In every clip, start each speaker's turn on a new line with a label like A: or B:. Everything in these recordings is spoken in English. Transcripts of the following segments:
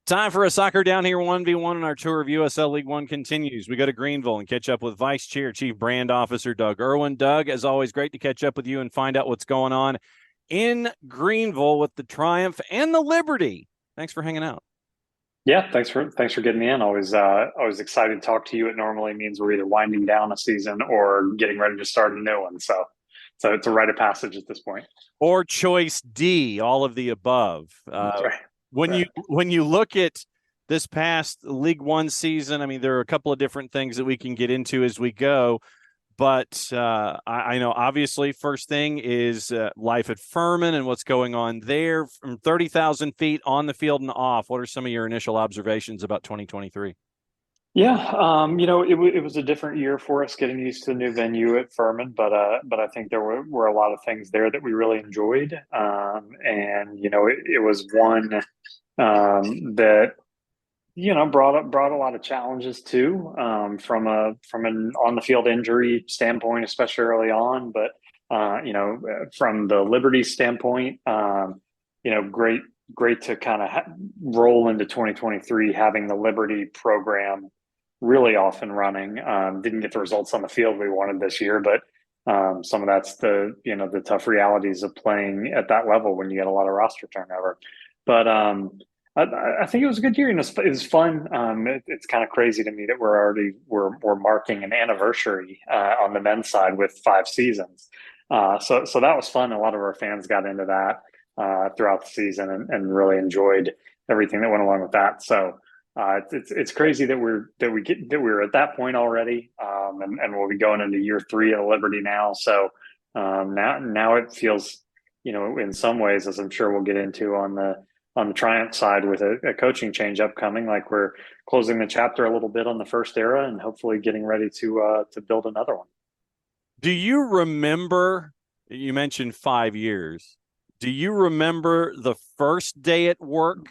A: Time for a Soccer Down Here 1v1, and our tour of USL League One continues. We go to Greenville and catch up with Vice Chair, Chief Brand Officer Doug Erwin. Doug, as always, great to catch up with you and find out what's going on in Greenville with the Triumph and the Liberty. Thanks for hanging out.
B: Yeah, thanks for getting me in. Always excited to talk to you. It normally means we're either winding down a season or getting ready to start a new one. So it's a rite of passage at this point.
A: Or choice D, all of the above.
B: That's right.
A: When you look at this past League One season, I mean, there are a couple of different things that we can get into as we go. But I know, obviously, first thing is life at Furman and what's going on there from 30,000 feet on the field and off. What are some of your initial observations about 2023?
B: Yeah, it was a different year for us getting used to the new venue at Furman, but I think there were a lot of things there that we really enjoyed, and it was one that brought a lot of challenges too, from an on the field injury standpoint, especially early on. But from the Liberty standpoint, great to kind of roll into 2023 having the Liberty program really off and running. Didn't get the results on the field we wanted this year, but some of that's the tough realities of playing at that level when you get a lot of roster turnover. But I think it was a good year, and it was fun. It's kind of crazy to me that we're marking an anniversary on the men's side with 5 seasons. So that was fun. A lot of our fans got into that throughout the season and really enjoyed everything that went along with that. So it's crazy that we're at that point already, and we'll be going into year 3 of Liberty now. So now it feels, in some ways, as I'm sure we'll get into on the Triumph side with a coaching change upcoming, like we're closing the chapter a little bit on the first era and hopefully getting ready to build another one.
A: Do you remember? You mentioned 5 years. Do you remember the first day at work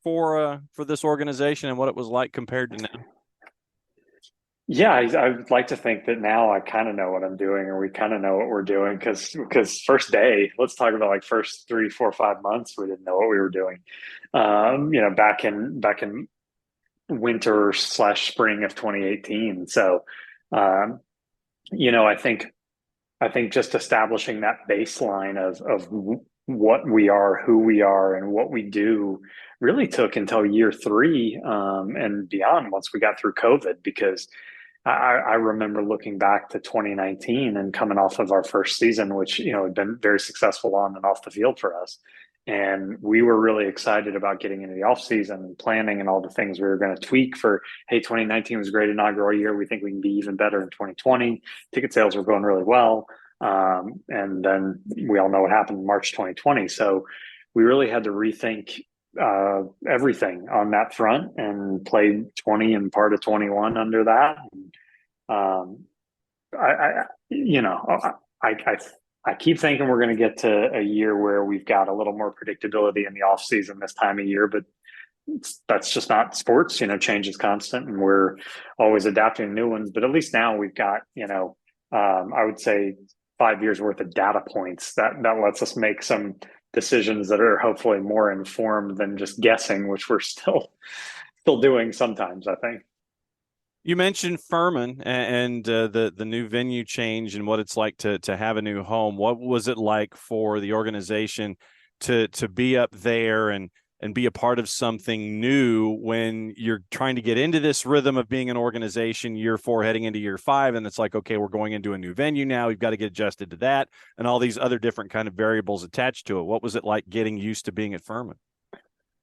A: for this organization and what it was like compared to now?
B: Yeah, I would like to think that now I kind of know what I'm doing, or we kind of know what we're doing, because first day, let's talk about like first 3, 4, 5 months, we didn't know what we were doing. Back in winter / spring of 2018. So, I think just establishing that baseline of what we are, who we are, and what we do really took until year 3 and beyond once we got through COVID, because I remember looking back to 2019 and coming off of our first season, which had been very successful on and off the field for us. And we were really excited about getting into the off season and planning and all the things we were going to tweak for, hey, 2019 was a great inaugural year. We think we can be even better in 2020. Ticket sales were going really well. And then we all know what happened in March 2020. So we really had to rethink everything on that front and played 20 and part of 21 under that. I keep thinking we're going to get to a year where we've got a little more predictability in the off season this time of year, but that's just not sports. Change is constant, and we're always adapting to new ones. But at least now we've got, I would say 5 years worth of data points that lets us make some decisions that are hopefully more informed than just guessing, which we're still doing sometimes, I think.
A: You mentioned Furman and the new venue change and what it's like to have a new home. What was it like for the organization to be up there and be a part of something new when you're trying to get into this rhythm of being an organization year 4 heading into year 5, and it's like, okay, we're going into a new venue now, we've got to get adjusted to that and all these other different kind of variables attached to it. What was it like getting used to being at Furman?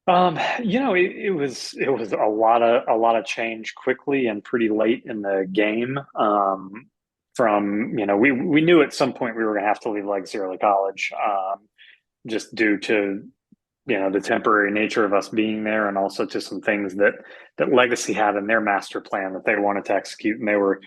B: It was a lot of change quickly and pretty late in the game. We knew at some point we were going to have to leave Legacy Early College, just due to the temporary nature of us being there, and also to some things that Legacy had in their master plan that they wanted to execute, and they were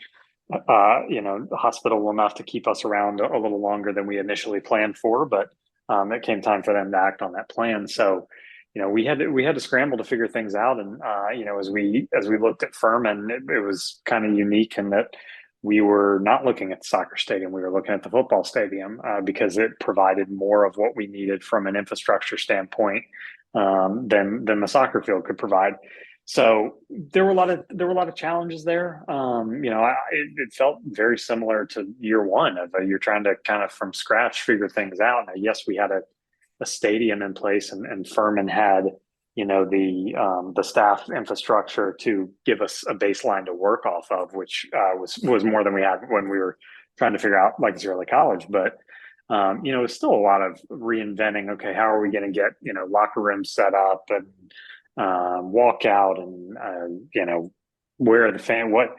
B: hospitable enough to keep us around a little longer than we initially planned for. But it came time for them to act on that plan. So we had to scramble to figure things out. And as we looked at Furman, it was kind of unique in that we were not looking at the soccer stadium. We were looking at the football stadium because it provided more of what we needed from an infrastructure standpoint than the soccer field could provide. So there were a lot of challenges there. It felt very similar to year one of you're trying to kind of from scratch figure things out. Now, yes, we had a stadium in place, and Furman had the staff infrastructure to give us a baseline to work off of, which was more than we had when we were trying to figure out Legacy Early College. But it was still a lot of reinventing. Okay, how are we going to get locker rooms set up and walk out, and where are the fan? What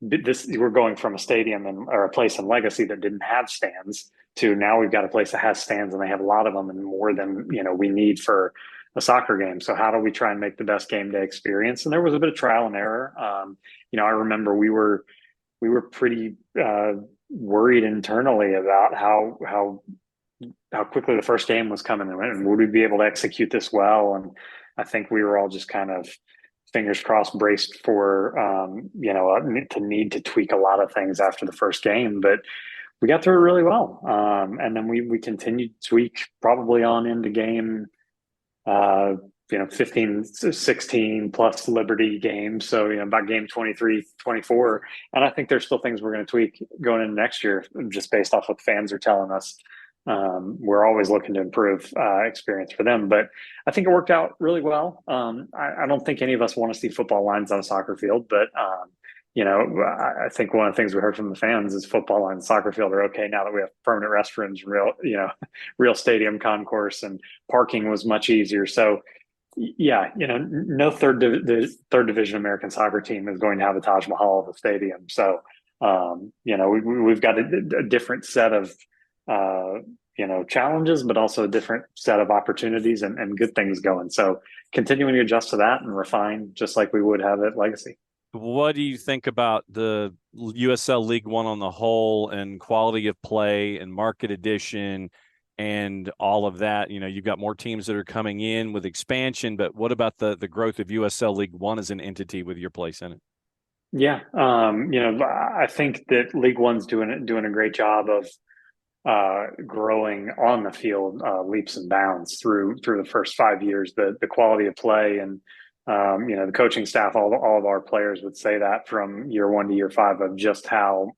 B: this we're going from a stadium or a place in Legacy that didn't have stands to now we've got a place that has stands, and they have a lot of them and more than we need for a soccer game. So how do we try and make the best game day experience? And there was a bit of trial and error. I remember we were pretty worried internally about how quickly the first game was coming, and would we be able to execute this well? And I think we were all just kind of fingers crossed, braced for to need to tweak a lot of things after the first game, but we got through it really well. And then we continued to tweak probably on into game 15, 16 plus Liberty games. So, about game 23, 24. And I think there's still things we're going to tweak going into next year, just based off what fans are telling us. We're always looking to improve experience for them, but I think it worked out really well. I don't think any of us want to see football lines on a soccer field, but I think one of the things we heard from the fans is football lines, soccer field are okay now that we have permanent restrooms, real stadium concourse, and parking was much easier. So yeah, no third division American soccer team is going to have a Taj Mahal of a stadium. So we've got a different set of challenges, but also a different set of opportunities and good things going. So continuing to adjust to that and refine, just like we would have at Legacy.
A: What do you think about the USL League One on the whole, and quality of play and market addition and all of that? You've got more teams that are coming in with expansion, but what about the growth of USL League One as an entity with your place in it?
B: Yeah. I think that League One's doing a great job of growing on the field leaps and bounds through the first 5 years. The quality of play and the coaching staff, all of our players would say that from year one to year five of just how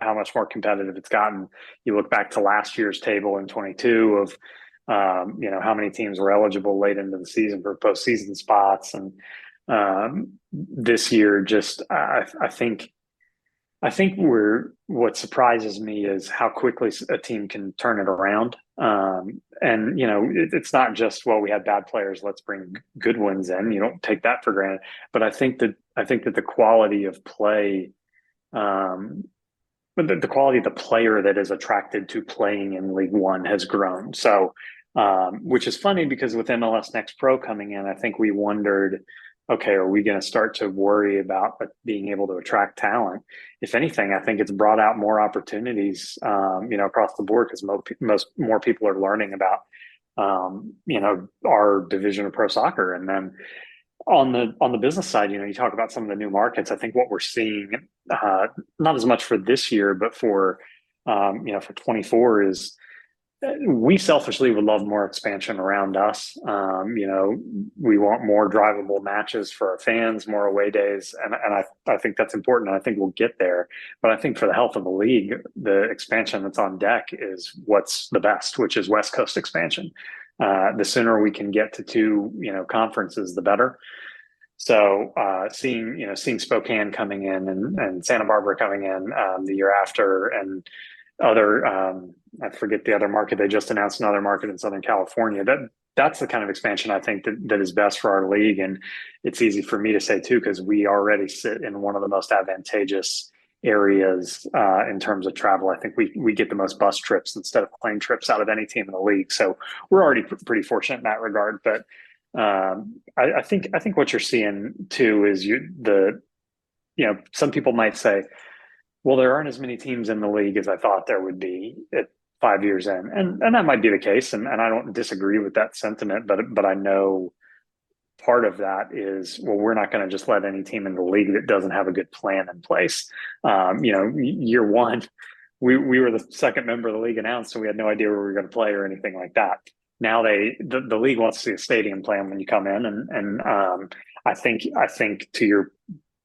B: much more competitive it's gotten. You look back to last year's table in 22 of how many teams were eligible late into the season for postseason spots, and this year just I think what surprises me is how quickly a team can turn it around. It's not just, well, we had bad players, let's bring good ones in. You don't take that for granted. But I think that the quality of play, but the quality of the player that is attracted to playing in League One has grown. So, which is funny because with MLS Next Pro coming in, I think we wondered, okay, are we going to start to worry about being able to attract talent? If anything, I think it's brought out more opportunities, across the board, because more people are learning about, our division of pro soccer. And then on the business side, you talk about some of the new markets. I think what we're seeing, not as much for this year, but for 24 is, we selfishly would love more expansion around us. We want more drivable matches for our fans, more away days. And I think that's important. And I think we'll get there. But I think for the health of the league, the expansion that's on deck is what's the best, which is West Coast expansion. The sooner we can get to two, conferences, the better. So seeing Spokane coming in and Santa Barbara coming in the year after, and other I forget the other market. They just announced another market in Southern California. That's the kind of expansion I think that is best for our league. And it's easy for me to say too, because we already sit in one of the most advantageous areas in terms of travel. I think we get the most bus trips instead of plane trips out of any team in the league. So we're already pretty fortunate in that regard. But I think what you're seeing too is some people might say, well, there aren't as many teams in the league as I thought there would be at 5 years in. And that might be the case. And I don't disagree with that sentiment, but I know part of that is, well, we're not going to just let any team in the league that doesn't have a good plan in place. Year one, we were the second member of the league announced, so we had no idea where we were going to play or anything like that. now the league wants to see a stadium plan when you come in, and I think to your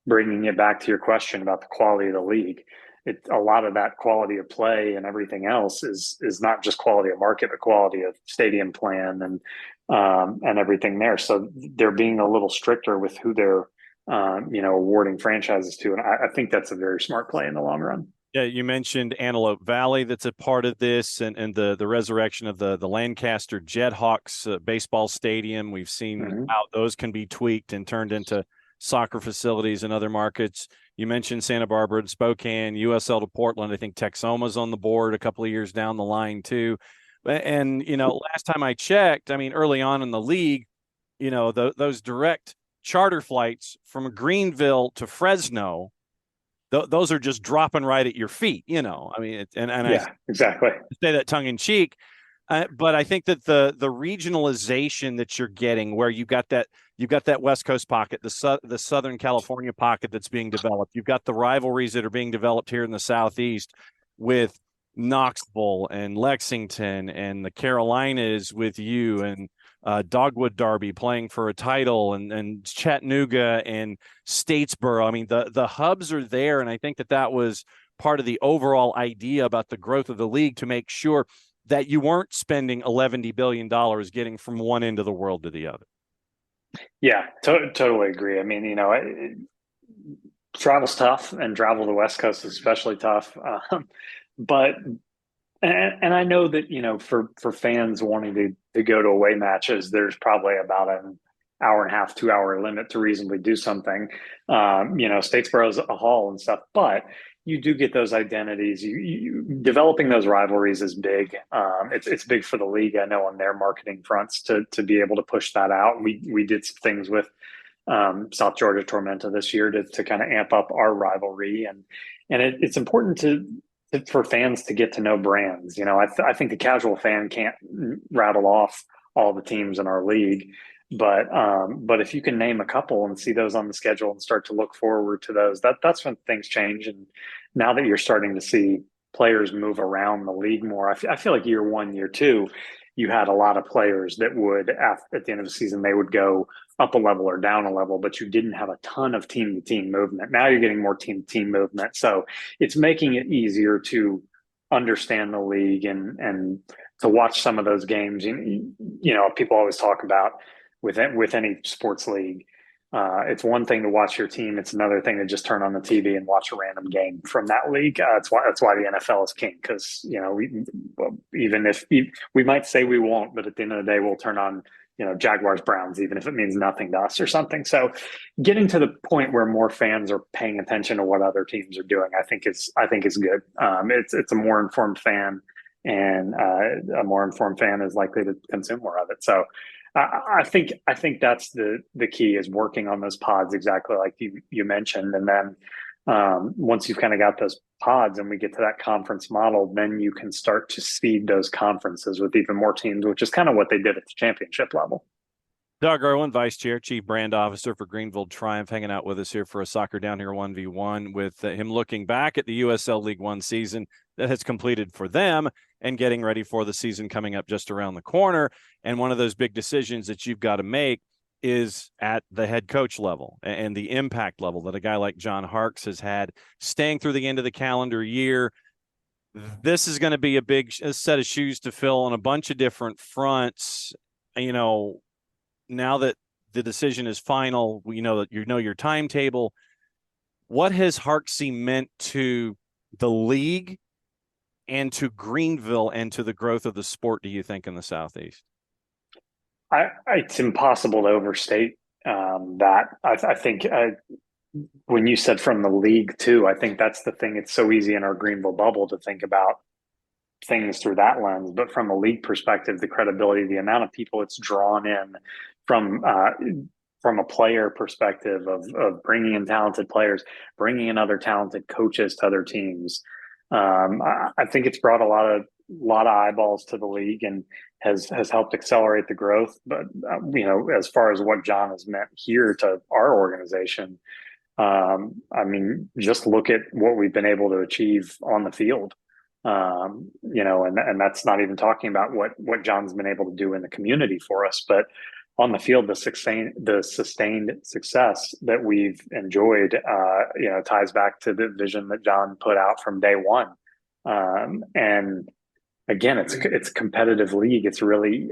B: bringing it back to your question about the quality of the league, a lot of that quality of play and everything else is not just quality of market, but quality of stadium plan and everything there. So they're being a little stricter with who they're awarding franchises to, and I think that's a very smart play in the long run.
A: Yeah, you mentioned Antelope Valley that's a part of this, and the resurrection of the Lancaster Jethawks baseball stadium. We've seen
B: Mm-hmm.
A: how those can be tweaked and turned into soccer facilities in other markets. You mentioned Santa Barbara and Spokane, USL to Portland. I think Texoma's on the board a couple of years down the line too. And last time I checked, I mean, early on in the league, those direct charter flights from Greenville to Fresno, those are just dropping right at your feet. I mean, and I
B: Yeah, exactly.
A: say that tongue in cheek, but I think that the regionalization that you're getting, where you've got that West Coast pocket, the Southern California pocket that's being developed, you've got the rivalries that are being developed here in the Southeast with Knoxville and Lexington and the Carolinas with you and Dogwood Derby playing for a title and Chattanooga and Statesboro. I mean, the hubs are there, and I think that was part of the overall idea about the growth of the league, to make sure that you weren't spending $11 billion getting from one end of the world to the other.
B: Yeah, totally agree. I mean, travel's tough, and travel to the West Coast is especially tough. But and I know that for fans wanting to go to away matches, there's probably about an hour and a half, 2 hour limit to reasonably do something. Statesboro's a haul and stuff, but you do get those identities. You developing those rivalries is big. It's big for the league, I know, on their marketing fronts to be able to push that out. We did some things with South Georgia Tormenta this year to kind of amp up our rivalry, and it's important for fans to get to know brands. I think the casual fan can't rattle off all the teams in our league, but if you can name a couple and see those on the schedule and start to look forward to those, that's when things change. And now that you're starting to see players move around the league more, I feel like year one, year two, you had a lot of players that would, at the end of the season, they would go up a level or down a level, but you didn't have a ton of team to team movement. Now you're getting more team to team movement. So it's making it easier to understand the league and to watch some of those games. People always talk about with any sports league, it's one thing to watch your team. It's another thing to just turn on the TV and watch a random game from that league. That's why the NFL is king, because even if we might say we won't, but at the end of the day, we'll turn on Jaguars Browns, even if it means nothing to us or something. So getting to the point where more fans are paying attention to what other teams are doing, I think is good. It's a more informed fan, and a more informed fan is likely to consume more of it. So I think that's the key, is working on those pods exactly like you mentioned, and then once you've kind of got those pods and we get to that conference model, then you can start to seed those conferences with even more teams, which is kind of what they did at the championship level.
A: Doug Erwin, Vice Chair, Chief Brand Officer for Greenville Triumph, hanging out with us here for a Soccer Down Here 1v1, with him looking back at the USL League One season that has completed for them and getting ready for the season coming up just around the corner. And one of those big decisions that you've got to make is at the head coach level and the impact level that a guy like John Harkes has had, staying through the end of the calendar year. This is going to be a big set of shoes to fill on a bunch of different fronts. Now that the decision is final, we know that your timetable. What has Harkes meant to the league and to Greenville and to the growth of the sport, do you think, in the Southeast?
B: It's impossible to overstate that. I think when you said from the league too, I think that's the thing. It's so easy in our Greenville bubble to think about things through that lens, but from a league perspective, the credibility, the amount of people it's drawn in from a player perspective of bringing in talented players, bringing in other talented coaches to other teams. I think it's brought a lot of eyeballs to the league and has helped accelerate the growth. But as far as what John has meant here to our organization, I mean, just look at what we've been able to achieve on the field. And that's not even talking about what John's been able to do in the community for us, but on the field, the sustained success that we've enjoyed, ties back to the vision that John put out from day one. And again, it's a competitive league. It's really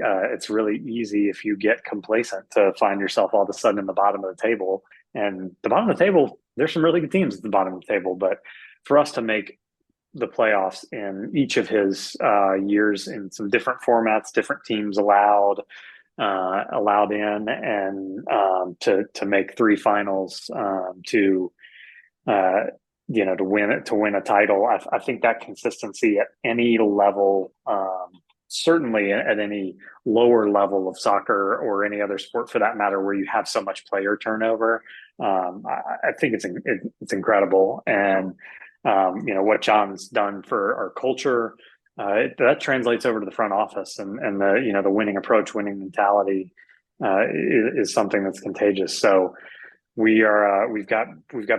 B: easy if you get complacent to find yourself all of a sudden in the bottom of the table. And the bottom of the table, there's some really good teams at the bottom of the table. But for us to make the playoffs in each of his years in some different formats, different teams allowed in, and to make three finals, to win a title. I think that consistency at any level, certainly at any lower level of soccer or any other sport for that matter, where you have so much player turnover, I think it's incredible. And what John's done for our culture, that translates over to the front office, and the winning approach, winning mentality, is something that's contagious. So we've got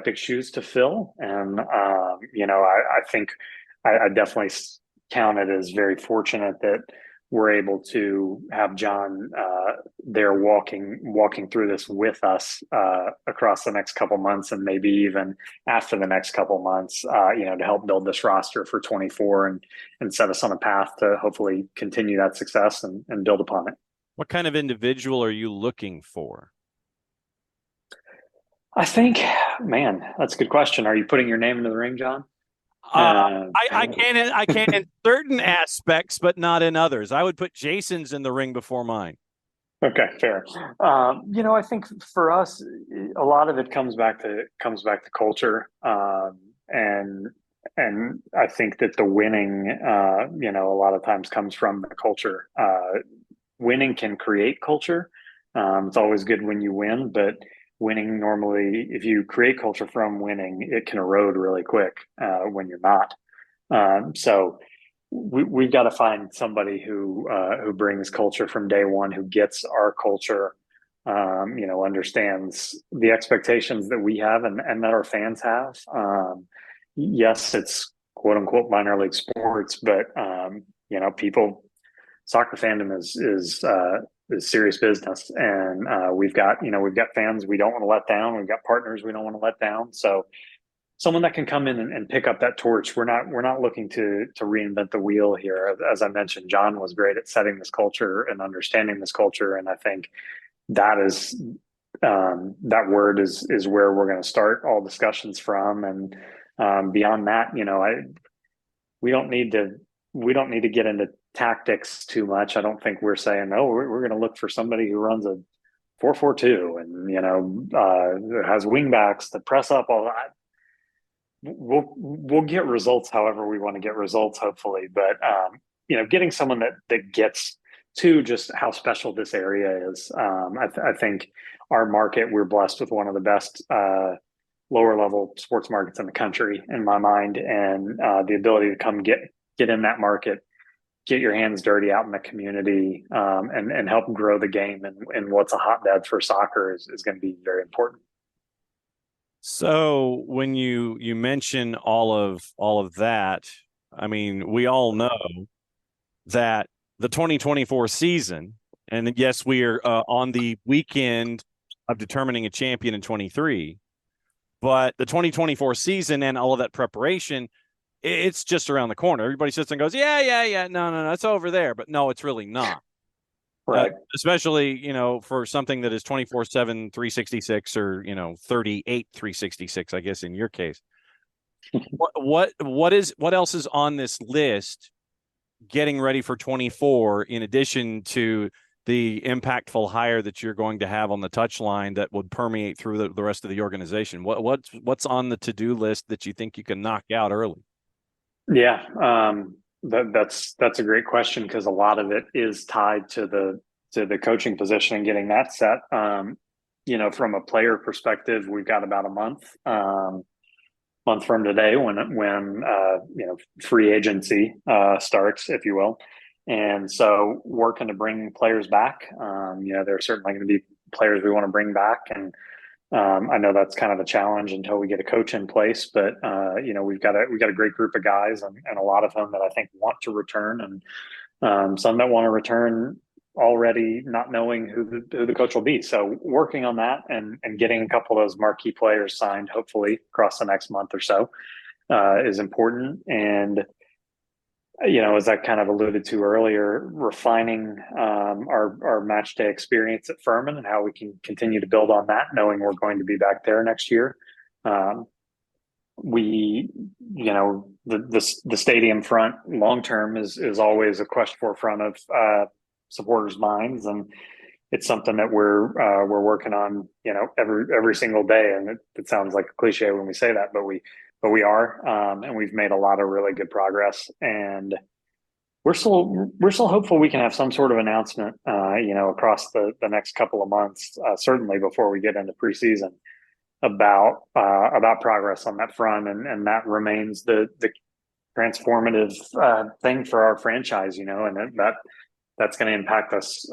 B: big shoes to fill, and I think I definitely count it as very fortunate that we're able to have John there walking through this with us across the next couple months, and maybe even after the next couple months, to help build this roster for 24 and set us on a path to hopefully continue that success and build upon it.
A: What kind of individual are you looking for?
B: I think, man, that's a good question. Are you putting your name into the ring, John?
A: I can in certain aspects, but not in others. I would put Jason's in the ring before mine.
B: Okay, fair. I think for us, a lot of it comes back to culture, and I think that the winning, a lot of times comes from the culture. Winning can create culture. It's always good when you win, but winning normally, if you create culture from winning, it can erode really quick when you're not. So we've got to find somebody who brings culture from day one, who gets our culture, understands the expectations that we have and that our fans have. Yes, it's quote unquote minor league sports, but soccer fandom is serious business, and we've got fans we don't want to let down. We've got partners we don't want to let down. So someone that can come in and pick up that torch. We're not looking to reinvent the wheel here. As I mentioned, John was great at setting this culture and understanding this culture, and I think that is that word is where we're going to start all discussions from. And beyond that, we don't need to get into tactics too much. I don't think we're saying, oh, we're going to look for somebody who runs a 4-4-2 and has wing backs to press up all that. We'll get results however we want to get results, hopefully. But getting someone that gets to just how special this area is. I think our market, we're blessed with one of the best lower level sports markets in the country, in my mind, and the ability to come get in that market, get your hands dirty out in the community, and help grow the game and what's a hotbed for soccer is going to be very important.
A: So when you mention all of that, I mean, we all know that the 2024 season, and yes, we are on the weekend of determining a champion in 23, but the 2024 season and all of that preparation, it's just around the corner. Everybody sits and goes, yeah, no, it's over there, but no, it's really not.
B: Right.
A: Especially, for something that is 24/7, 366, or 38, 366, I guess in your case. what else is on this list getting ready for 24, in addition to the impactful hire that you're going to have on the touchline that would permeate through the rest of the organization? What's on the to-do list that you think you can knock out early?
B: Yeah, that's a great question, because a lot of it is tied to the coaching position and getting that set. From a player perspective, we've got about a month from today when free agency starts, if you will. And so working to bring players back. There are certainly going to be players we want to bring back, and I know that's kind of a challenge until we get a coach in place, but we've got a great group of guys, and a lot of them that I think want to return, and some that want to return already not knowing who the coach will be. So working on that and getting a couple of those marquee players signed, hopefully across the next month or so, is important. And as I kind of alluded to earlier, refining our match day experience at Furman and how we can continue to build on that, knowing we're going to be back there next year. Um, we, the stadium front long term is always a question forefront of supporters' minds, and it's something that we're working on, every single day. And it sounds like a cliche when we say that, but we are, and we've made a lot of really good progress, and we're still hopeful we can have some sort of announcement, across the next couple of months, certainly before we get into preseason, about progress on that front, and that remains the transformative thing for our franchise, and that's going to impact us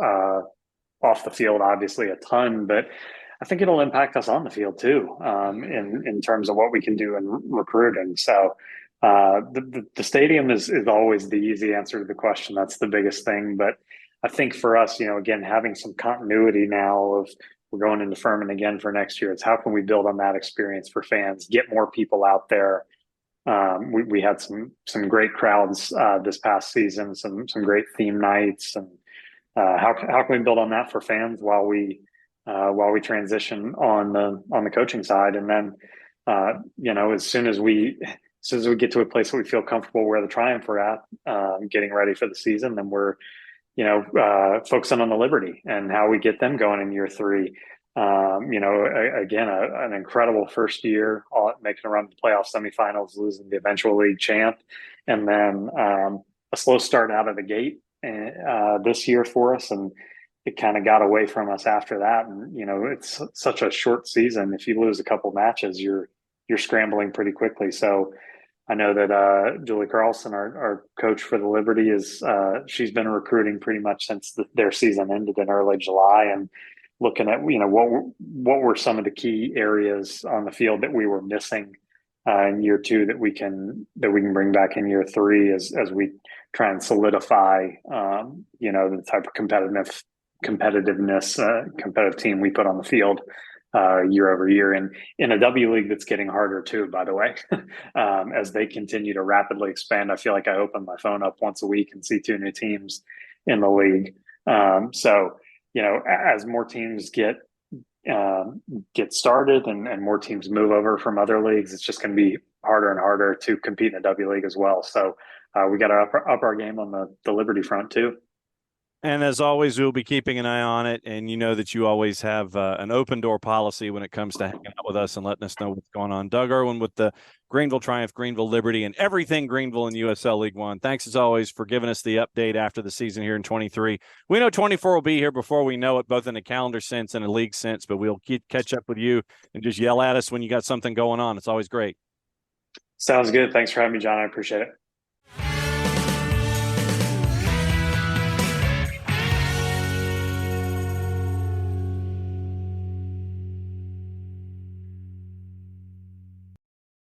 B: off the field, obviously a ton, but I think it'll impact us on the field too, in terms of what we can do in recruiting. So the stadium is always the easy answer to the question. That's the biggest thing. But I think for us, again, having some continuity now of we're going into Furman again for next year, it's how can we build on that experience for fans, get more people out there. We had some great crowds this past season, some great theme nights, and how can we build on that for fans while we transition on the coaching side, and then as soon as we get to a place where we feel comfortable where the Triumph are at, getting ready for the season, then we're focusing on the Liberty and how we get them going in year three. Again, an incredible first year, making a run to the playoff semifinals, losing the eventual league champ, and then a slow start out of the gate this year for us, and it kind of got away from us after that. And it's such a short season. If you lose a couple matches, you're scrambling pretty quickly. So I know that Julie Carlson, our coach for the Liberty, she's been recruiting pretty much since their season ended in early July, and looking at what were some of the key areas on the field that we were missing in year two that we can bring back in year three as we try and solidify the type of competitive team we put on the field year over year, and in a W League that's getting harder too, by the way. As they continue to rapidly expand, I feel like I open my phone up once a week and see two new teams in the league. So as more teams get started and more teams move over from other leagues, it's just going to be harder and harder to compete in the W League as well. So we got to up our game on the Liberty front too.
A: And as always, we'll be keeping an eye on it. And you know that you always have an open door policy when it comes to hanging out with us and letting us know what's going on. Doug Erwin with the Greenville Triumph, Greenville Liberty, and everything Greenville and USL League One. Thanks as always for giving us the update after the season here in 23. We know 24 will be here before we know it, both in a calendar sense and a league sense, but we'll catch up with you and just yell at us when you got something going on. It's always great.
B: Sounds good. Thanks for having me, John. I appreciate it.